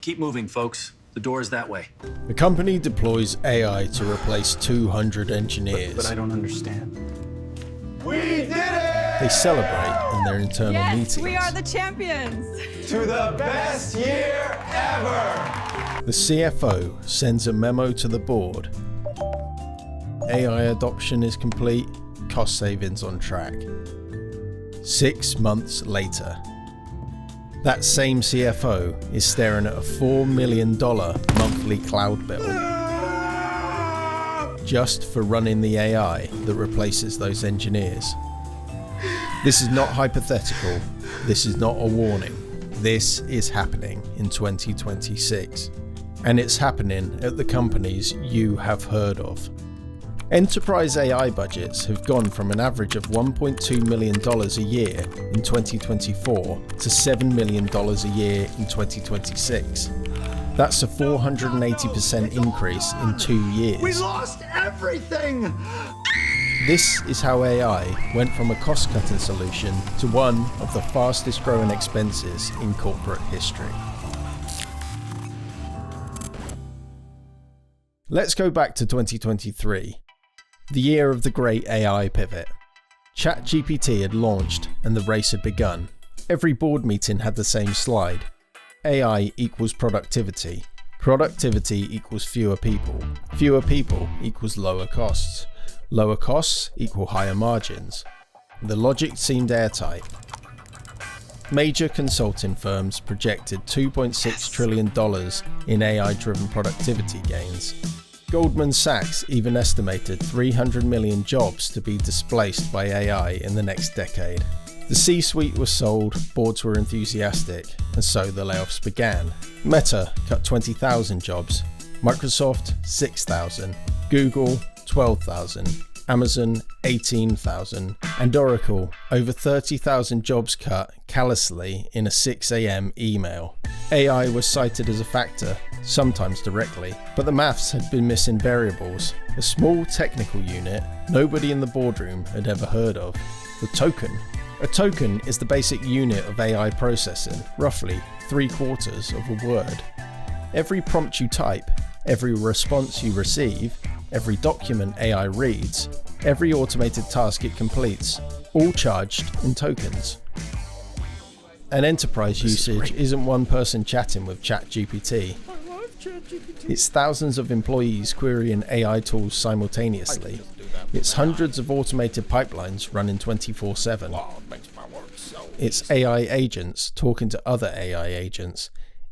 Keep moving, folks. The door is that way. The company deploys AI to replace 200 engineers. But I don't understand. We did it! They celebrate in their internal meetings. We are the champions! To the best year ever! The CFO sends a memo to the board. AI adoption is complete, cost savings on track. 6 months later, that same CFO is staring at a $4 million monthly cloud bill just for running the AI that replaces those engineers. This is not hypothetical. This is not a warning. This is happening in 2026. And it's happening at the companies you have heard of. Enterprise AI budgets have gone from an average of $1.2 million a year in 2024 to $7 million a year in 2026. That's a 480% increase in 2 years. We lost everything! This is how AI went from a cost-cutting solution to one of the fastest growing expenses in corporate history. Let's go back to 2023, the year of the great AI pivot. ChatGPT had launched and the race had begun. Every board meeting had the same slide. AI equals productivity. Productivity equals fewer people. Fewer people equals lower costs. Lower costs equal higher margins. The logic seemed airtight. Major consulting firms projected $2.6 trillion in AI-driven productivity gains. Goldman Sachs even estimated 300 million jobs to be displaced by AI in the next decade. The C-suite was sold, boards were enthusiastic, and so the layoffs began. Meta cut 20,000 jobs, Microsoft 6,000, Google 12,000, Amazon 18,000, and Oracle over 30,000 jobs cut callously in a 6 a.m. email. AI was cited as a factor, sometimes directly, but the maths had been missing variables. A small technical unit nobody in the boardroom had ever heard of, the token. A token is the basic unit of AI processing, roughly 3/4 of a word. Every prompt you type, every response you receive, every document AI reads, every automated task it completes, all charged in tokens. An enterprise usage isn't one person chatting with ChatGPT. It's thousands of employees querying AI tools simultaneously. It's hundreds of automated pipelines running 24/7. It's AI agents talking to other AI agents,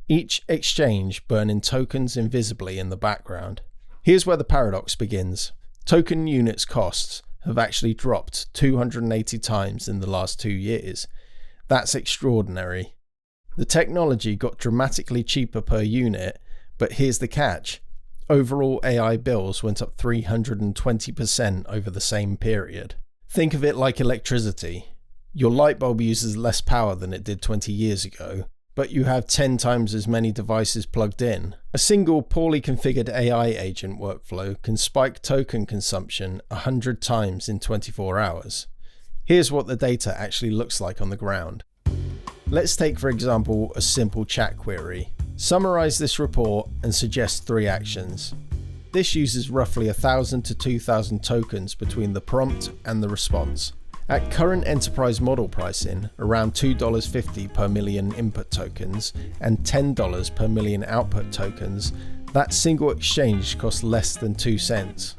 each exchange burning tokens invisibly in the background. Here's where the paradox begins. Token units costs have actually dropped 280 times in the last 2 years. That's extraordinary. The technology got dramatically cheaper per unit, but here's the catch. Overall AI bills went up 320% over the same period. Think of it like electricity. Your light bulb uses less power than it did 20 years ago, but you have 10 times as many devices plugged in. A single poorly configured AI agent workflow can spike token consumption 100 times in 24 hours. Here's what the data actually looks like on the ground. Let's take, for example, a simple chat query. Summarize this report and suggest 3 actions. This uses roughly 1,000 to 2,000 tokens between the prompt and the response. At current enterprise model pricing, around $2.50 per million input tokens and $10 per million output tokens, that single exchange costs less than 2 cents.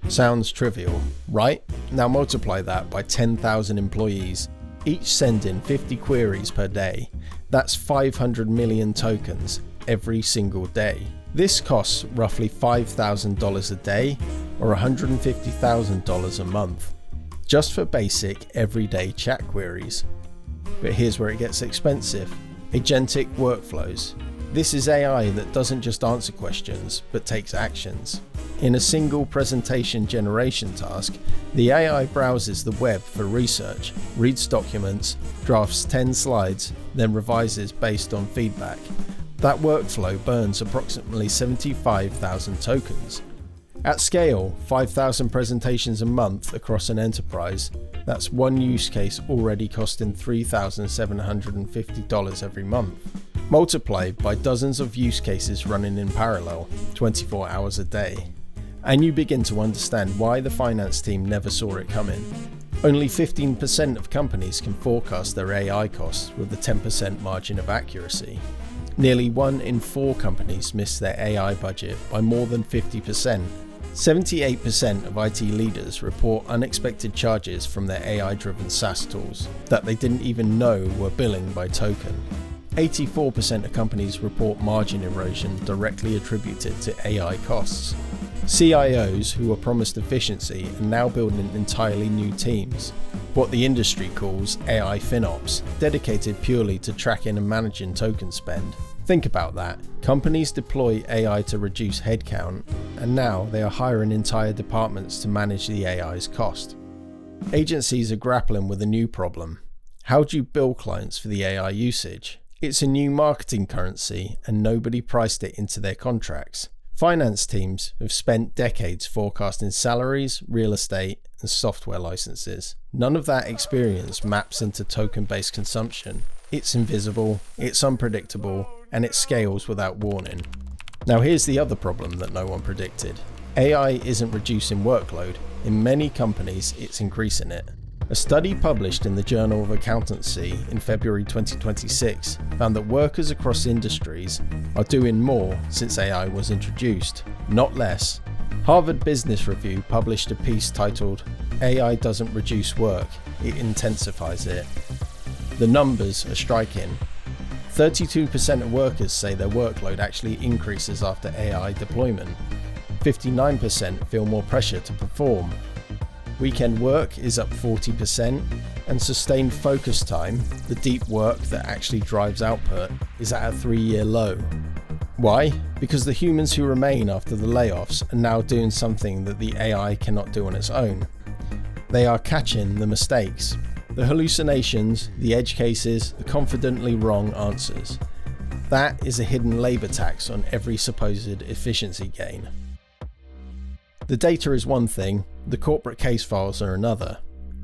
Sounds trivial, right? Now multiply that by 10,000 employees, each sending 50 queries per day. That's 500 million tokens every single day. This costs roughly $5,000 a day or $150,000 a month, just for basic everyday chat queries. But here's where it gets expensive. Agentic workflows. This is AI that doesn't just answer questions, but takes actions. In a single presentation generation task, the AI browses the web for research, reads documents, drafts 10 slides, then revises based on feedback. That workflow burns approximately 75,000 tokens. At scale, 5,000 presentations a month across an enterprise, that's one use case already costing $3,750 every month. Multiplied by dozens of use cases running in parallel, 24 hours a day, and you begin to understand why the finance team never saw it coming. Only 15% of companies can forecast their AI costs with a 10% margin of accuracy. Nearly 1 in 4 companies miss their AI budget by more than 50%. 78% of IT leaders report unexpected charges from their AI-driven SaaS tools that they didn't even know were billing by token. 84% of companies report margin erosion directly attributed to AI costs. CIOs who were promised efficiency are now building entirely new teams, what the industry calls AI FinOps, dedicated purely to tracking and managing token spend. Think about that. Companies deploy AI to reduce headcount, and now they are hiring entire departments to manage the AI's cost. Agencies are grappling with a new problem. How do you bill clients for the AI usage? It's a new marketing currency, and nobody priced it into their contracts. Finance teams have spent decades forecasting salaries, real estate, and software licenses. None of that experience maps into token-based consumption. It's invisible, it's unpredictable, and it scales without warning. Now here's the other problem that no one predicted. AI isn't reducing workload. In many companies, it's increasing it. A study published in the Journal of Accountancy in February 2026 found that workers across industries are doing more since AI was introduced, not less. Harvard Business Review published a piece titled, "AI doesn't reduce work, it intensifies it." The numbers are striking. 32% of workers say their workload actually increases after AI deployment. 59% feel more pressure to perform. Weekend work is up 40%, and sustained focus time, the deep work that actually drives output, is at a 3-year low. Why? Because the humans who remain after the layoffs are now doing something that the AI cannot do on its own. They are catching the mistakes, the hallucinations, the edge cases, the confidently wrong answers. That is a hidden labour tax on every supposed efficiency gain. The data is one thing, the corporate case files are another.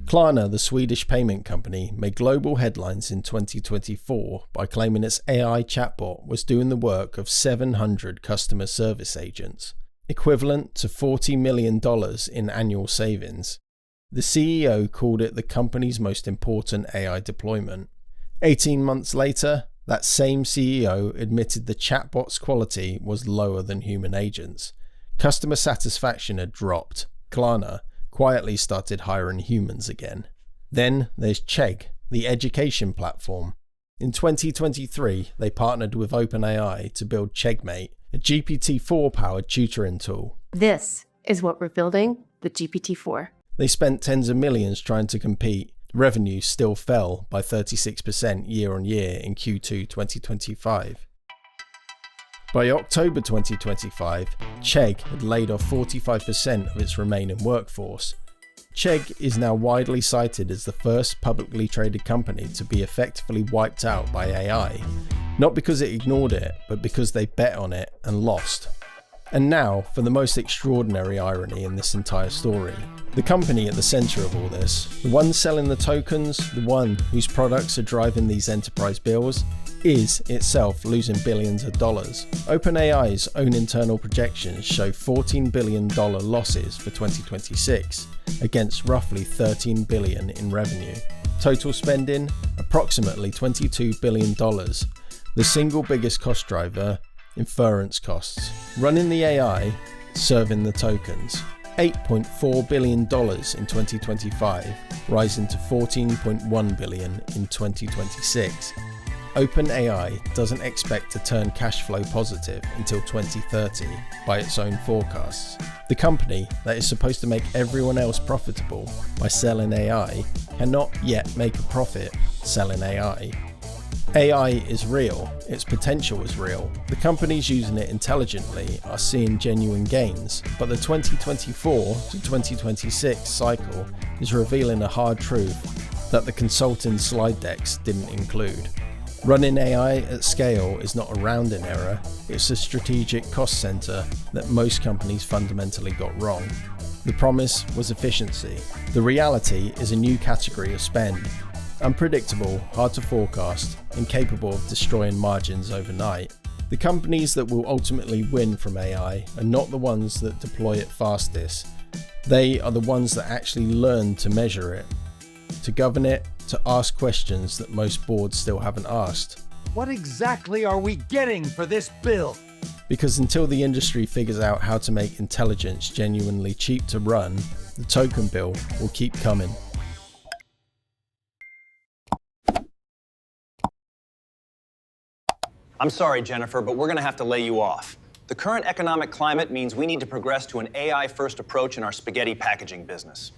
Klarna, the Swedish payment company, made global headlines in 2024 by claiming its AI chatbot was doing the work of 700 customer service agents, equivalent to $40 million in annual savings. The CEO called it the company's most important AI deployment. 18 months later, that same CEO admitted the chatbot's quality was lower than human agents. Customer satisfaction had dropped. Klarna quietly started hiring humans again. Then there's Chegg, the education platform. In 2023, they partnered with OpenAI to build Cheggmate, a GPT-4 powered tutoring tool. This is what we're building with GPT-4. They spent tens of millions trying to compete. Revenue still fell by 36% year on year in Q2 2025. By October 2025, Chegg had laid off 45% of its remaining workforce. Chegg is now widely cited as the first publicly traded company to be effectively wiped out by AI, not because it ignored it, but because they bet on it and lost. And now for the most extraordinary irony in this entire story. The company at the center of all this, the one selling the tokens, the one whose products are driving these enterprise bills, is itself losing billions of dollars. OpenAI's own internal projections show $14 billion losses for 2026, against roughly $13 billion in revenue. Total spending, approximately $22 billion. The single biggest cost driver, inference costs. Running the AI, serving the tokens. $8.4 billion in 2025, rising to $14.1 billion in 2026. OpenAI doesn't expect to turn cash flow positive until 2030 by its own forecasts. The company that is supposed to make everyone else profitable by selling AI cannot yet make a profit selling AI. AI is real, its potential is real. The companies using it intelligently are seeing genuine gains, but the 2024 to 2026 cycle is revealing a hard truth that the consulting slide decks didn't include. Running AI at scale is not a rounding error, it's a strategic cost center that most companies fundamentally got wrong. The promise was efficiency. The reality is a new category of spend. Unpredictable, hard to forecast, and capable of destroying margins overnight, the companies that will ultimately win from AI are not the ones that deploy it fastest. They are the ones that actually learn to measure it, to govern it, to ask questions that most boards still haven't asked. What exactly are we getting for this bill? Because until the industry figures out how to make intelligence genuinely cheap to run, the token bill will keep coming. I'm sorry, Jennifer, but we're going to have to lay you off. The current economic climate means we need to progress to an AI-first approach in our spaghetti packaging business.